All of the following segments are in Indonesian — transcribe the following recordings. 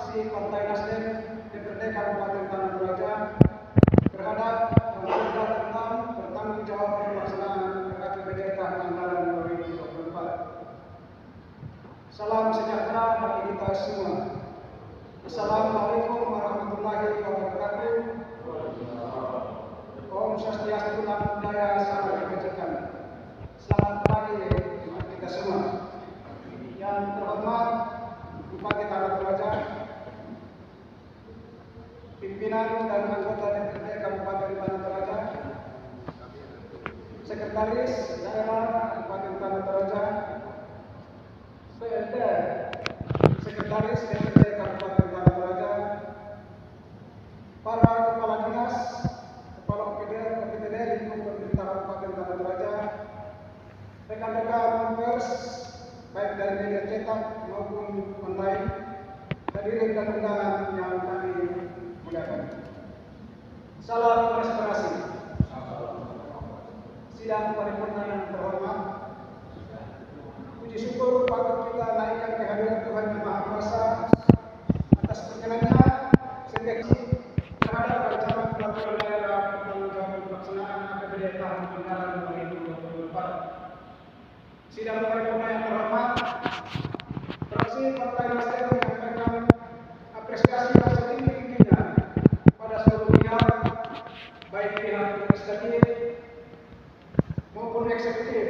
fraksi Partai Nasdem DPRD Kabupaten Tanah Toraja terhadap Raperda tentang pertanggungjawaban pelaksanaan APBD tahun anggaran 2024. Salam sejahtera bagi kita semua. Assalamualaikum warahmatullahi wabarakatuh. Om Swastiastu, Namo Buddhaya, Salam Kebajikan. Selamat pagi untuk kita semua. Yang terhormat Bupati Tanah Toraja, pimpinan dan anggota DPRD Kabupaten Tanah Toraja, Sekretaris Daerah Kabupaten Tanah Toraja, PLT Sekretaris DPRD Kabupaten Tanah Toraja, para kepala dinas, kepala OPD lingkup pemerintah Kabupaten Tanah Toraja, rekan-rekan pers baik dari media cetak maupun online, hadirin dan undangan yang kami muliakan. Salam restorasi. Sidang paripurna yang terhormat, puji syukur patut kita naikkan kehadiran Tuhan Yang Maha Kuasa atas perkenannya sehingga terhadap rancangan peraturan daerah pertanggungjawaban pelaksanaan APBD tahun anggaran 2024. Sidang paripurna yang terhormat, fraksi Partai Nasdem menyampaikan apresiasi yang setinggi-tingginya pada seluruh pihak, baik pihak legislatif maupun eksekutif,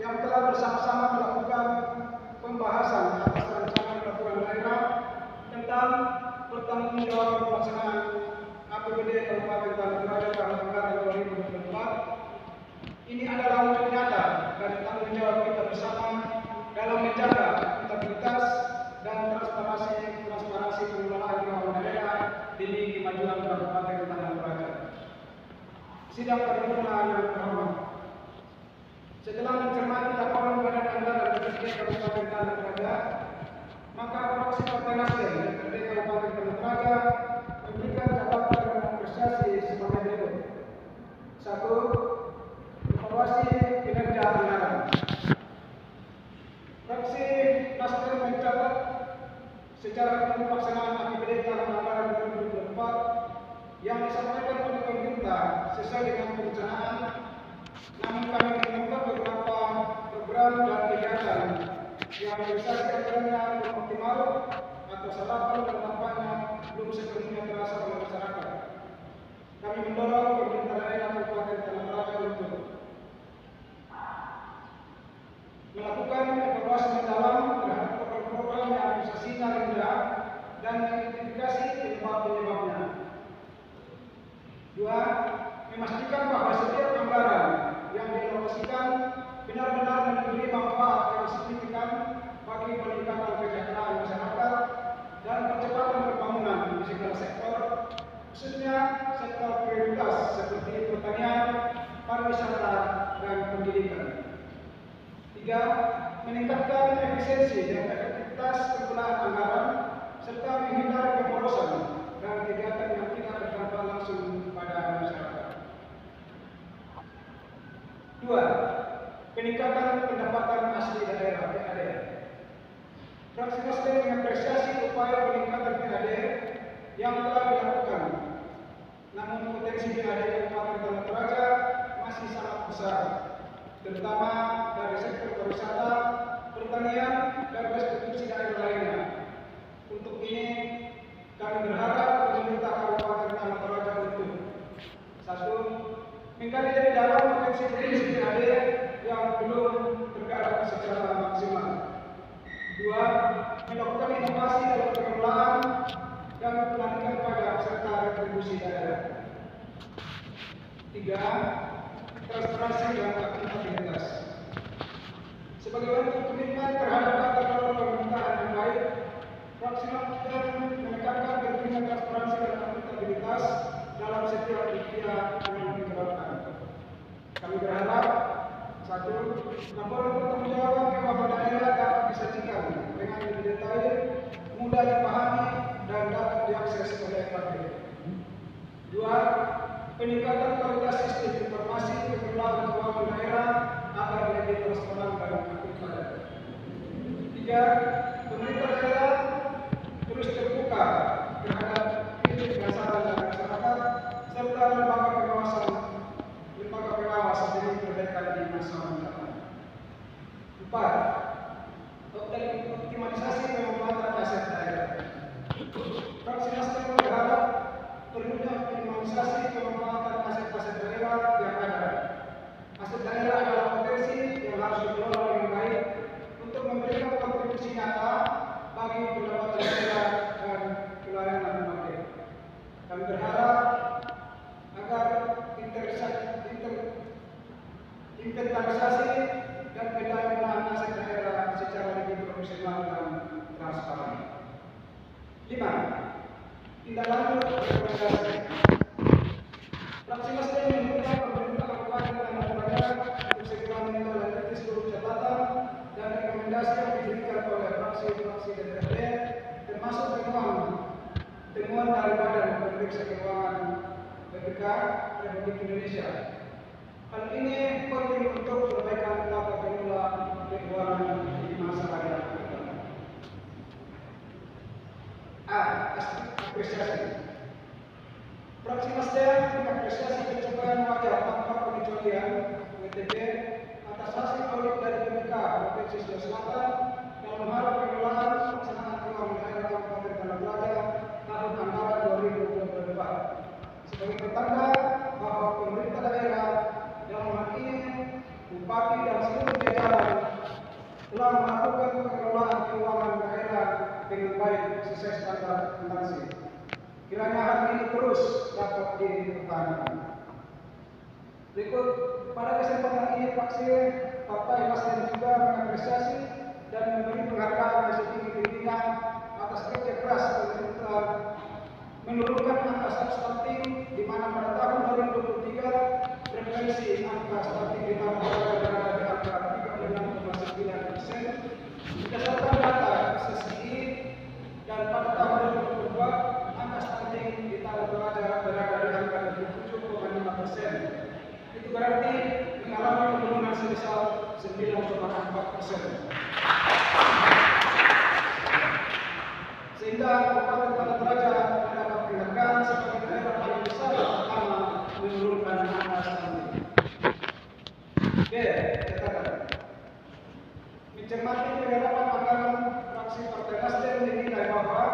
yang telah bersama-sama melakukan pembahasan atas rancangan peraturan daerah tentang pertanggungjawaban pelaksanaan APBD Kabupaten Tanah Toraja tahun anggaran 2024. Ini adalah wujud nyata dari tanggung jawab kita bersama dalam menjaga akuntabilitas dan transparansi pengelolaan keuangan daerah demi kemajuan Kabupaten Tanah Toraja. Sidang paripurna yang terhormat, setelah mencermati laporan Badan Anggaran DPRD Kabupaten Tanah Toraja, maka fraksi Partai Nasdem DPRD Kabupaten Tanah Toraja memberikan catatan dan apresiasi sebagai berikut. 1. Evaluasi kinerja anggaran. Fraksi Nasdem mencatat secara pelaksanaan APBD tahun anggaran 2024 yang disampaikan oleh pemerintah sesuai dengan perencanaan, namun kami menemukan beberapa program dan kegiatan yang realisasi anggarannya belum optimal atau salah dan tampaknya belum sepenuhnya terasa oleh masyarakat. Kami mendorong pemerintah daerah Kabupaten Tanah Toraja untuk melakukan evaluasi mendalam terhadap program-program yang realisasinya rendah dan mengidentifikasi penyebab-penyebabnya. 2. Memastikan bahwa setiap anggaran yang dialokasikan benar-benar memberi manfaat yang signifikan bagi peningkatan kesejahteraan masyarakat dan percepatan pembangunan di segala sektor, khususnya sektor prioritas seperti pertanian, pariwisata, dan pendidikan. 3. Meningkatkan efisiensi dan efektivitas penggunaan anggaran serta menghindari pemborosan dan kegiatan yang tidak berdampak langsung pada masyarakat. 2. Peningkatan pendapatan asli daerah (PAD). Fraksi Nasdem mengapresiasi upaya peningkatan PAD yang telah dilakukan. Namun potensi PAD Kabupaten Tanah Toraja masih sangat besar, terutama dari sektor pariwisata, pertanian, dan restitusi daerah lainnya. Untuk ini, kami berharap pemerintah Kabupaten Tanah Toraja untuk 1. Menggali dari dalam potensi PAD yang belum tergarap secara maksimal. 2. Melakukan inovasi dalam pengelolaan dan penarikan pajak serta retribusi daerah. 3. Transparansi dan akuntabilitas. Sebagai bentuk komitmen terhadap tata kelola pemerintahan yang baik, fraksi Nasdem menekankan pentingnya transparansi dan akuntabilitas dalam setiap rupiah yang dikeluarkan. Kami berharap 1. Laporan pertanggungjawaban keuangan daerah dapat disajikan dengan lebih detail, mudah dipahami, dan dapat diakses oleh publik. 2. Peningkatan kualitas sistem informasi pengelolaan keuangan daerah agar lebih transparan dan akuntabel. 3. Pemerintah daerah terus terbuka terbuka terhadap kritik dan saran dari masyarakat serta lembaga pengawas demi perbaikan di masa mendatang. 4. Optimalisasi pemanfaatan aset daerah. Fraksi Nasdem berharap perlunya optimalisasi pemanfaatan aset-aset daerah yang ada. Aset daerah adalah potensi yang harus dikelola dengan baik untuk memberikan kontribusi nyata bagi pendapatan daerah dan pelayanan publik. Kami berharap agar inventarisasi dan pendanaan aset daerah secara lebih profesional dan transparan. 5. Tindak lanjut rekomendasi. Fraksi Nasdem meminta pemerintah Kabupaten Tanah Toraja untuk segera menindaklanjuti seluruh catatan dan rekomendasi yang diberikan oleh fraksi-fraksi DPRD, termasuk temuan dari Badan Pemeriksa Keuangan BPK Republik Indonesia. Hal ini penting untuk perbaikan tata kelola keuangan di masa yang akan datang. A. Apresiasi. Fraksi Nasdem mengapresiasi pencapaian wajah tanpa pengecualian WTP atas hasil audit dari BPK Provinsi Sulawesi Selatan dalam hal pengelolaan pelaksanaan keuangan daerah Kabupaten Tanah Toraja tahun anggaran 2024. Sebagai pertanda bahwa pemerintah daerah dalam hal ini Bupati dan seluruh jajaran telah melakukan pengelolaan keuangan daerah dengan baik sesuai standar akuntansi. Kiranya hal ini terus dapat dipertahankan. Berikut, pada kesempatan ini fraksi Partai Nasdem juga mengapresiasi dan memberi penghargaan yang setinggi-tingginya atas kerja keras pemerintah menurunkan angka stunting di mana pada tahun 2023 frekuensi angka stunting di Tanah Toraja berada di angka 36,9% berdasarkan data SSI, dan pada tahun 2022 angka stunting di Tanah Toraja berada di angka 27,5%. Itu berarti mengalami penurunan sebesar 9,4%. Sehingga Kabupaten Tanah Toraja mendapat penghargaan sebagai daerah paling besar pertama menurunkan angka stunting. B. Catatan. Mencermati penyerapan anggaran fraksi Partai Nasdem dinilai bahwa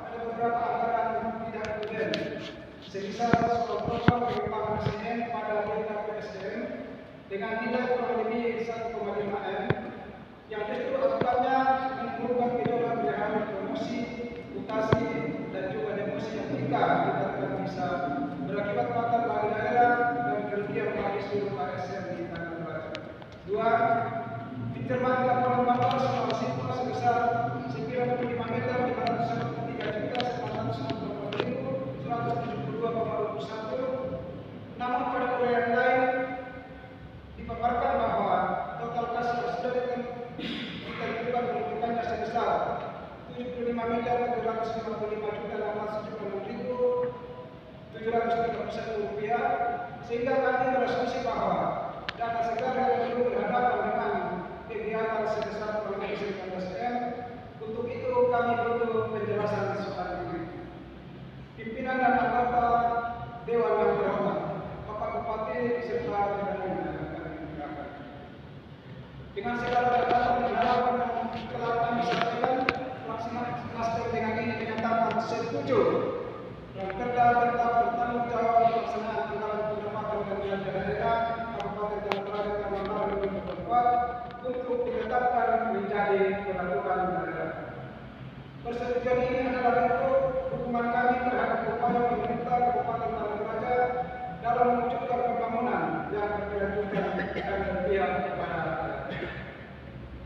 ada beberapa anggaran tidak prudent, sebesar soal program pengembangan SDM pada data PSDM dengan nilai kurang lebih 1,5 M, yang justru akibatnya menimbulkan gejolak berhari promosi, mutasi, dan juga demosi yang jika tidak bisa berakibat fatal bagi daerah dan kerugian bagi seluruh ASN di Tanah Toraja. 2. Mencermati laporan Bapak soal siswa sebesar 95 meter 503.192,21, namun pada uraian lain dipaparkan bahwa total kas yang sudah ditentukan menentukannya sebesar 75 meter 755.876.731 rupiah, sehingga kami berasumsi bahwa data segar yang perlu berhadapan dengan kegiatan sebesar kurang lebih 19 M. Untuk itu kami butuh penjelasan soal ini. Pimpinan dan anggota Dewan yang terhormat, Bapak Bupati serta dengan segala data dan harapan yang telah kami sampaikan, fraksi Nasdem dengan ini menyatakan setuju dan serta bertanggung jawab pelaksanaan anggaran pendapatan dan belanja daerah Kabupaten Tanah Toraja tahun 2024 untuk ditetapkan menjadi peraturan daerah. Persetujuan ini adalah bentuk dukungan kami terhadap upaya pemerintah Kabupaten Tanah Toraja dalam mewujudkan pembangunan yang berkelanjutan dan berpihak kepada rakyat.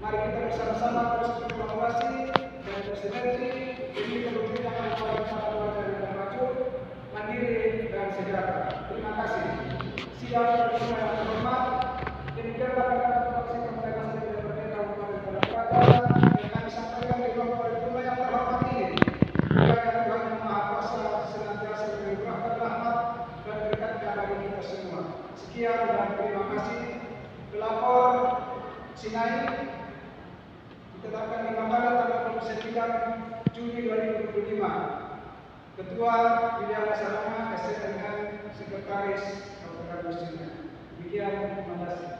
Mari kita bersama-sama terus berkolaborasi dan bersinergi demi mewujudkan upaya Tanah Toraja yang maju, mandiri dan sejahtera. Terima kasih. Siap bersama yang terhormat. Demikianlah pendapat fraksi Partai Nasdem DPRD Kabupaten Tanah Toraja yang kami sampaikan di ruang paripurna yang terhormat ini. Kiranya Tuhan Yang Maha Kuasa senantiasa menganugerahkan rahmat dan berkatnya bagi kita semua. Sekian dan terima kasih. Pelapor Sinai ditetapkan di Makassar tanggal 29 Juni 2025. Ketua Bidang Sarana SNN Sekretaris Kabupaten Musina. Demikian, terima kasih.